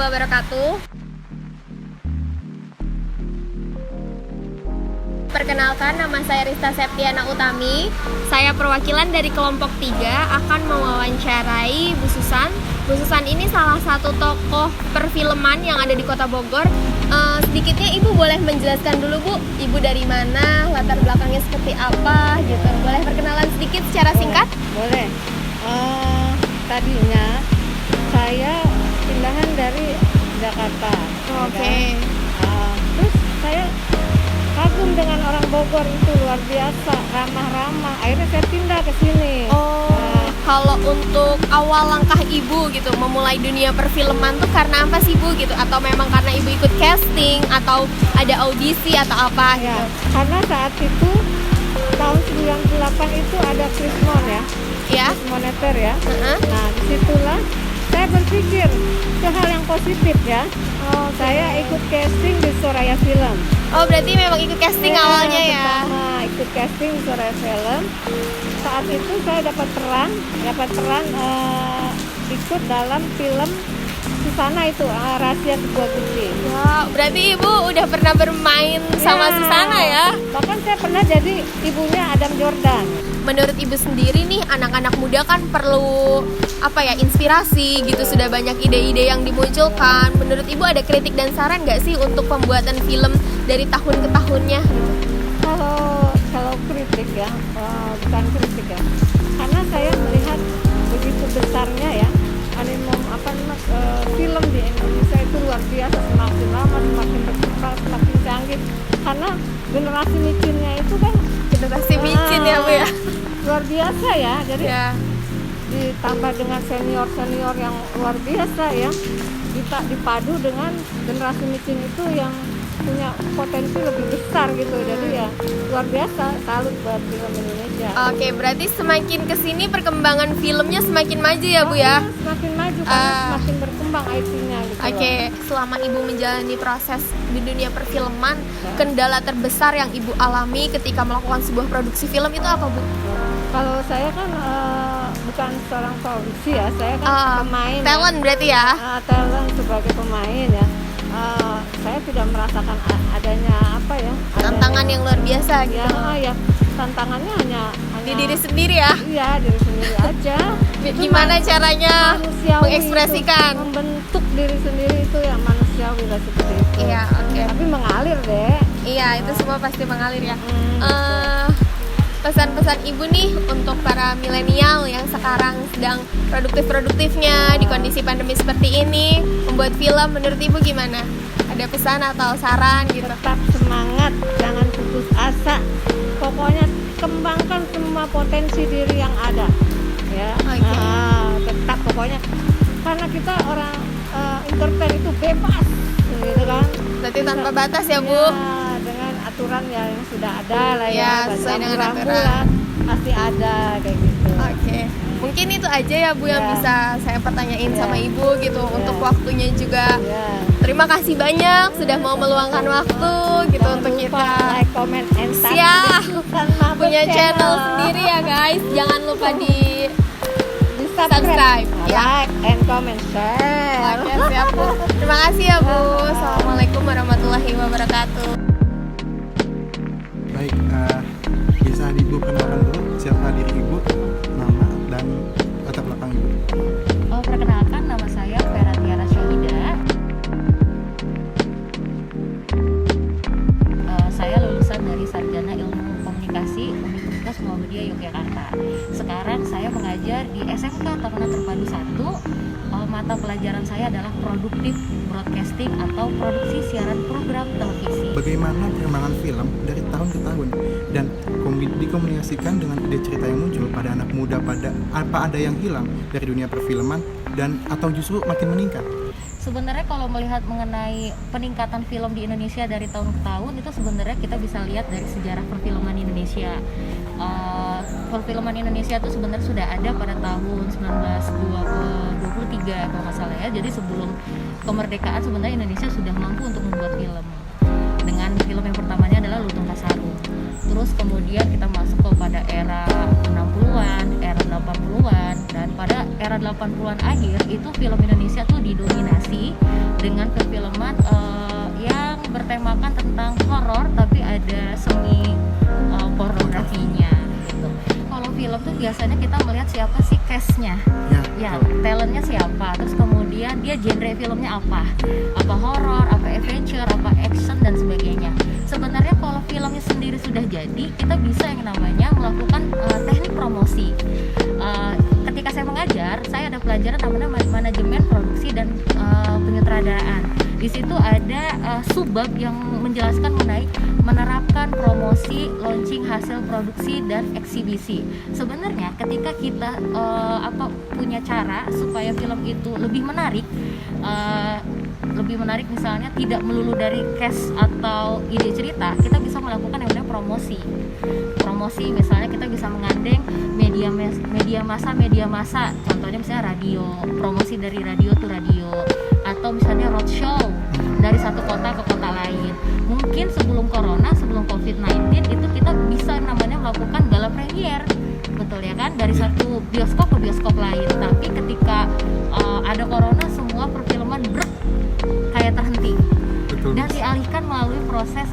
wabarakatuh. Perkenalkan, nama saya Rista Septiana Utami. Saya perwakilan dari kelompok 3 akan mewawancarai Bu Susan. Bu Susan ini salah satu tokoh perfilman yang ada di Kota Bogor. Sedikitnya Ibu boleh menjelaskan dulu, Bu, Ibu dari mana, latar belakangnya seperti apa gitu. Boleh perkenalan sedikit secara singkat? Boleh. Tadinya saya pindahan dari Jakarta. Oke. Terus saya kagum dengan orang Bogor, itu luar biasa, ramah-ramah. Akhirnya saya pindah ke sini. Kalau untuk awal langkah Ibu gitu memulai dunia perfilman tuh karena apa sih, Bu, gitu? Atau memang karena Ibu ikut casting atau ada audisi atau apa Ya, gitu? karena saat itu tahun 98 itu ada Krismon ya. Ya. Moneter ya. Heeh. Nah, disitulah saya berpikir ke hal yang positif ya. Saya ikut casting di Soraya Film. Oh, berarti memang ikut casting awalnya ya? Pertama ikut casting di Soraya Film. Saat itu saya dapat peran ikut dalam film Susana itu, Rahasia Sebuah Guci. Wow, berarti Ibu udah pernah bermain sama Susana ya? Bahkan saya pernah jadi ibunya Adam Jordan. Menurut Ibu sendiri nih, anak-anak muda kan perlu inspirasi gitu, sudah banyak ide-ide yang dimunculkan. Menurut Ibu ada kritik dan saran nggak sih untuk pembuatan film dari tahun ke tahunnya? Kalau kritik ya, bukan kritik ya, karena saya melihat begitu besarnya ya animum film di Indonesia itu luar biasa, semakin lama semakin berkembang, semakin canggih, karena generasi micinnya itu kan Generasi micin ya, Bu ya? luar biasa ya. Jadi Ya. ditambah dengan senior yang luar biasa ya, dipadu dengan generasi micin itu yang punya potensi lebih besar gitu. Jadi ya luar biasa, salut buat film Indonesia. Oke, berarti semakin kesini perkembangan filmnya semakin maju ya, Bu ya? Semakin maju karena semakin berkembang IT-nya gitu. Oke, selama Ibu menjalani proses di dunia perfilman, kendala terbesar yang Ibu alami ketika melakukan sebuah produksi film itu apa, Bu? Kalau saya kan bukan seorang produksi ya, saya kan pemain. Talent berarti ya? Talent sebagai pemain ya. Saya tidak merasakan adanya Tantangan yang luar biasa gitu. Ya, tantangannya hanya Di diri sendiri ya? Iya, diri sendiri aja. Gimana caranya Manusiawi mengekspresikan? itu, membentuk diri sendiri itu ya manusiawi lah seperti itu. Iya, oke. Tapi mengalir deh. Iya, itu semua pasti mengalir ya. Pesan-pesan Ibu nih untuk para milenial yang sekarang sedang produktif-produktifnya di kondisi pandemi seperti ini, membuat film, menurut Ibu gimana? Ada pesan atau saran gitu? Tetap semangat, jangan putus asa. Pokoknya kembangkan semua potensi diri yang ada. Ya. Oke. Tetap pokoknya, karena kita orang entertain itu bebas, gitu kan. Berarti tanpa batas ya, Bu? Ya, dengan aturan yang sudah ada lah Ya, ya. sesuai dengan Rambu-rambu aturan. lah, pasti ada kayak gitu. Oke. Mungkin itu aja ya, Bu, yang Ya. bisa saya pertanyain Ya. sama Ibu gitu. Untuk waktunya juga. Ya. Terima kasih banyak sudah mau meluangkan waktu gitu Jangan untuk lupa kita. like, comment, and Siap. subscribe Punya channel sendiri ya, guys. Jangan lupa di subscribe, ya. Like and comment, share. Oke, siap, Bu. Terima kasih ya, Bu. Assalamualaikum warahmatullahi wabarakatuh. Baik, bisa Ibu kenalkan dulu siapa diri Ibu, nama dan latar belakang Ibu. Perkenalkan, nama saya Vera Tiara Syahida. Saya lulusan dari Sarjana Ilmu Komunikasi Universitas Muhammadiyah Yogyakarta. Sekarang saya mengajar di SMK Taruna Terpadu 1. Mata pelajaran saya adalah produktif broadcasting atau produksi siaran program televisi. Bagaimana perkembangan film dari tahun ke tahun dan dikomunikasikan dengan ide cerita yang muncul pada anak muda, pada apa ada yang hilang dari dunia perfilman dan atau justru makin meningkat? Sebenarnya kalau melihat mengenai peningkatan film di Indonesia dari tahun ke tahun, itu sebenarnya kita bisa lihat dari sejarah perfilman Indonesia. Perfilman Indonesia itu sebenarnya sudah ada pada tahun 1923 kalau nggak salah ya. Jadi sebelum kemerdekaan sebenarnya Indonesia sudah mampu untuk membuat film. Dengan film yang pertamanya adalah Lutung Kasarung. Terus kemudian kita masuk kepada era 60-an, era 80-an, dan pada era 80-an akhir itu film Indonesia tuh didominasi dengan perfilman yang bertemakan tentang horor tapi ada semi pornografinya gitu. Kalau film tuh biasanya kita melihat siapa sih cast-nya, ya talentnya siapa, terus kemudian dia genre filmnya apa horor, apa adventure, apa action dan sebagainya. Sebenarnya kalau filmnya sendiri sudah jadi, kita bisa yang namanya melakukan teknik promosi. Ketika saya mengajar, saya ada pelajaran namanya manajemen produksi dan penyutradaraan. Di situ ada subbab yang menjelaskan mengenai menerapkan promosi, launching hasil produksi dan eksibisi. Sebenarnya ketika kita punya cara supaya film itu lebih menarik misalnya tidak melulu dari cast atau ide cerita, kita bisa melakukan yang namanya promosi misalnya kita bisa menggandeng media massa, contohnya misalnya radio, promosi dari radio to radio, atau misalnya roadshow dari satu kota ke kota lain. Mungkin sebelum corona, sebelum COVID-19 itu kita bisa namanya melakukan gala premier, betul ya kan, dari satu bioskop ke bioskop lain. Tapi ketika ada corona, semua perfilman kayak terhenti. Betul, dan dialihkan melalui proses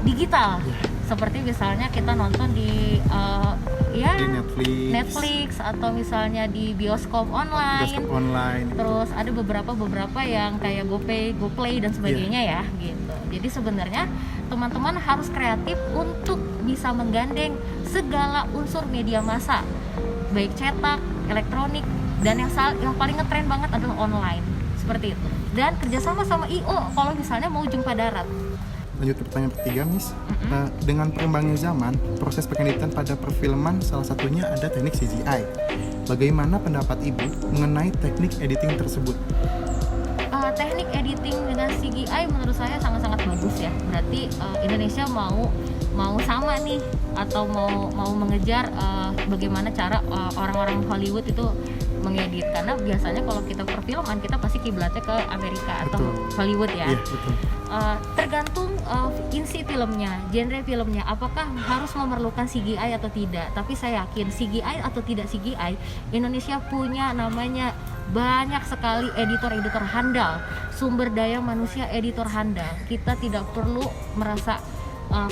digital, seperti misalnya kita nonton di di Netflix atau misalnya di bioskop online. Terus ada beberapa yang kayak GoPlay dan sebagainya ya gitu. Jadi sebenarnya teman-teman harus kreatif untuk bisa menggandeng segala unsur media massa, baik cetak, elektronik, dan yang paling ngetren banget adalah online, seperti itu. Dan kerjasama sama IO kalau misalnya mau jumpa darat. Lanjut ke pertanyaan ketiga, Miss. Dengan perkembangan zaman, proses pengeditan pada perfilman salah satunya ada teknik CGI. Bagaimana pendapat Ibu mengenai teknik editing tersebut? Teknik editing dengan CGI menurut saya sangat-sangat bagus ya. Berarti Indonesia mau sama nih, atau mau mengejar bagaimana cara orang-orang Hollywood itu mengedit, karena biasanya kalau kita perfilman kita pasti kiblatnya ke Amerika atau Hollywood ya. Betul. Tergantung insi filmnya, genre filmnya, apakah harus memerlukan CGI atau tidak. Tapi saya yakin CGI atau tidak CGI, Indonesia punya namanya banyak sekali editor-editor handal, sumber daya manusia editor handal. Kita tidak perlu merasa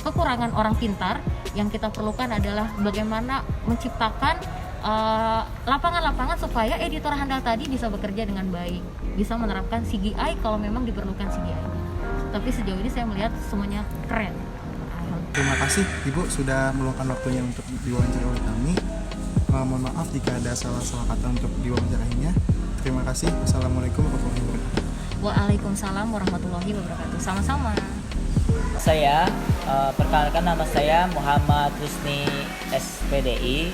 kekurangan orang pintar. Yang kita perlukan adalah bagaimana menciptakan lapangan-lapangan supaya editor handal tadi bisa bekerja dengan baik, bisa menerapkan CGI kalau memang diperlukan CGI. Tapi sejauh ini saya melihat semuanya keren. Terima kasih Ibu sudah meluangkan waktunya untuk diwawancara oleh kami. Mohon maaf jika ada salah-salah kata untuk diwawancarainya. Terima kasih. Assalamualaikum warahmatullahi wabarakatuh. Waalaikumsalam warahmatullahi wabarakatuh. Sama-sama. Saya perkenalkan, nama saya Muhammad Husni SPDI.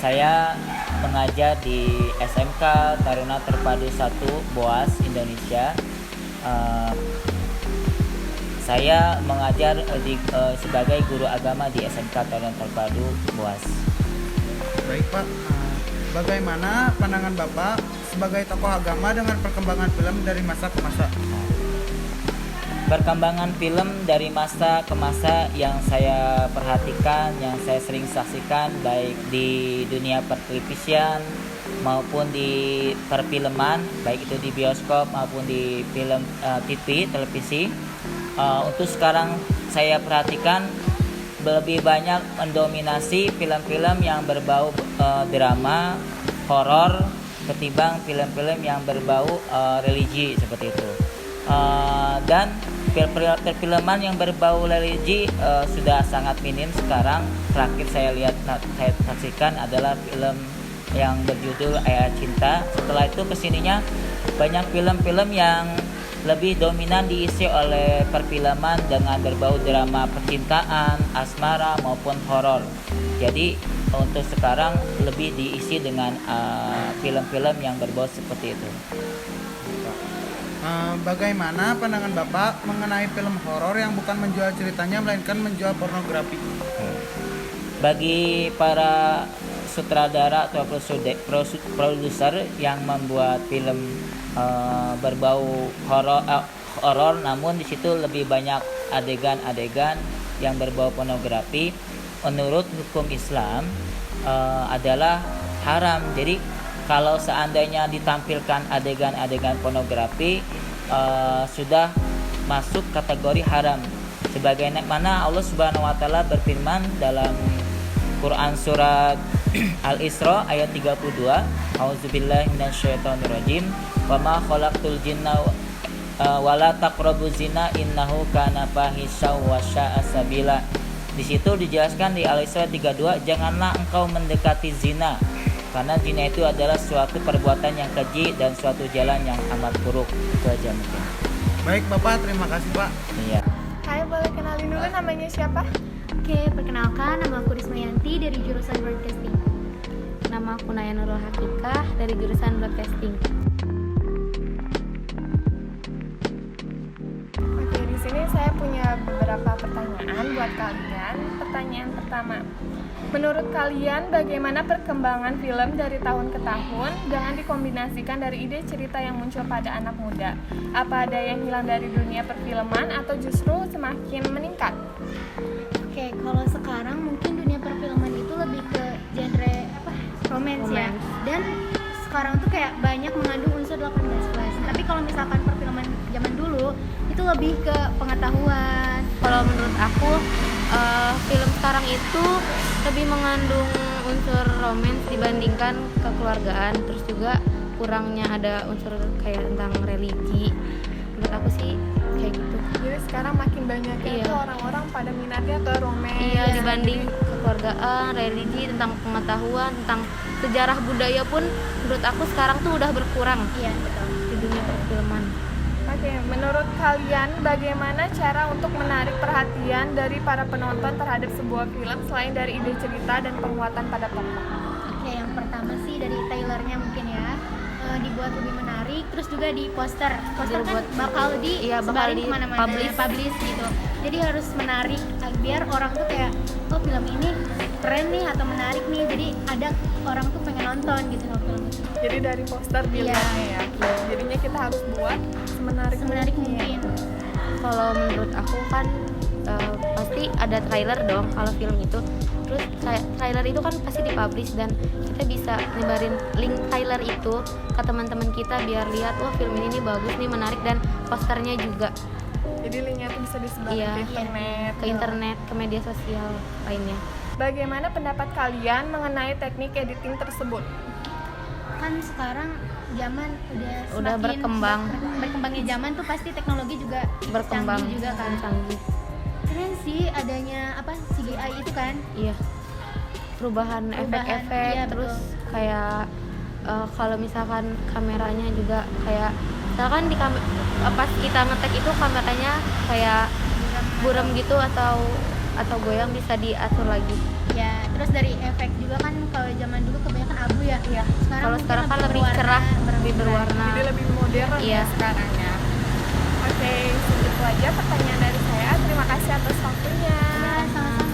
Saya mengajar di SMK Taruna Terpadu 1 Boas, Indonesia. Saya mengajar sebagai guru agama di SMK Taruna Terpadu Boas. Baik Pak, bagaimana pandangan Bapak sebagai tokoh agama dengan perkembangan film dari masa ke masa? Perkembangan film dari masa ke masa yang saya perhatikan, yang saya sering saksikan baik di dunia pertelevisian maupun di perfilman, baik itu di bioskop maupun di film TV, televisi. Untuk sekarang saya perhatikan lebih banyak mendominasi film-film yang berbau drama, horor ketimbang film-film yang berbau religi seperti itu. Dan perfilman yang berbau religi sudah sangat minim sekarang. Terakhir saya saksikan adalah film yang berjudul Ayat Cinta. Setelah itu kesininya banyak film-film yang lebih dominan diisi oleh perfilman dengan berbau drama percintaan, asmara maupun horor. Jadi untuk sekarang lebih diisi dengan film-film yang berbau seperti itu. Bagaimana pandangan Bapak mengenai film horor yang bukan menjual ceritanya melainkan menjual pornografi? Bagi para sutradara atau produser yang membuat film berbau horor, namun di situ lebih banyak adegan-adegan yang berbau pornografi, menurut hukum Islam adalah haram. Jadi kalau seandainya ditampilkan adegan-adegan pornografi sudah masuk kategori haram. Sebagaimana Allah Subhanahu wa taala berfirman dalam Quran surat Al-Isra ayat 32, A'udzubillahi minasyaitonirrajim. Wa ma khalaqtul jinna wala taqrabuz zina innahu kana fahisya wa sya'a sabila. Di situ dijelaskan di Al-Isra 32, janganlah engkau mendekati zina, karena zina itu adalah suatu perbuatan yang keji dan suatu jalan yang amat buruk. Itu aja mungkin. Baik Bapak, terima kasih Pak. Iya. Hai, boleh kenalin dulu namanya siapa? Oke, perkenalkan, nama aku Rismayanti dari jurusan Broadcasting. Nama aku Naya Nurul Hakikah dari jurusan Broadcasting. Oke, di sini saya punya beberapa pertanyaan buat kalian. Pertanyaan pertama, menurut kalian bagaimana perkembangan film dari tahun ke tahun dengan dikombinasikan dari ide cerita yang muncul pada anak muda? Apa ada yang hilang dari dunia perfilman atau justru semakin meningkat? Oke, kalau sekarang mungkin dunia perfilman itu lebih ke genre romance ya. Dan sekarang tuh kayak banyak mengandung unsur 18+. Tapi kalau misalkan perfilman zaman dulu itu lebih ke pengetahuan. Kalau menurut aku film sekarang itu lebih mengandung unsur romance dibandingkan kekeluargaan, terus juga kurangnya ada unsur kayak tentang religi. Menurut aku sih kayak gitu. Jadi sekarang makin banyak Iya. orang-orang pada minatnya ke romance. Iya, dibanding kekeluargaan, religi, tentang pengetahuan, tentang sejarah budaya pun menurut aku sekarang tuh udah berkurang Iya, betul. di dunia perfilman. Oke, menurut kalian bagaimana cara untuk menarik perhatian dari para penonton terhadap sebuah film selain dari ide cerita dan penguatan pada tokoh? Oke, yang pertama sih dari trailernya mungkin ya, dibuat lebih menarik, terus juga di poster kan Dibuat- bakal iya, bakal sebarin di kemana-mana, publish gitu. Jadi harus menarik biar orang tuh kayak, oh film ini keren nih atau menarik nih, jadi ada orang tuh pengen nonton gitu sama film itu. Jadi dari poster Iya. dilihatnya ya. Jadinya kita harus buat Semenarik mungkin. Kalau menurut aku kan pasti ada trailer dong kalau film itu. Terus trailer itu kan pasti dipublish dan kita bisa nyebarin link trailer itu ke teman-teman kita biar lihat, wah film ini nih bagus nih, menarik, dan posternya juga. Jadi linknya itu bisa disebar Iya. ke internet. Ke internet, ke media sosial lainnya. Bagaimana pendapat kalian mengenai teknik editing tersebut? Kan sekarang zaman Udah semakin berkembang. berkembangnya zaman tuh pasti teknologi juga Berkembang canggih juga kan. canggih. Keren sih adanya CGI itu kan. Iya. Perubahan efek-efek, iya, terus betul. kayak kalau misalkan kameranya juga kayak misalkan pas kita ngetek itu kameranya kayak buram gitu atau goyang, bisa diatur lagi. Ya, terus dari efek juga kan kalau zaman dulu kebanyakan abu ya. Iya. Kalau mungkin sekarang kan lebih berwarna, cerah, lebih berwarna. Jadi lebih modern Iya. ya sekarang ya. Oke, segitu aja pertanyaan dari saya. Terima kasih atas waktunya. Ya, sama-sama.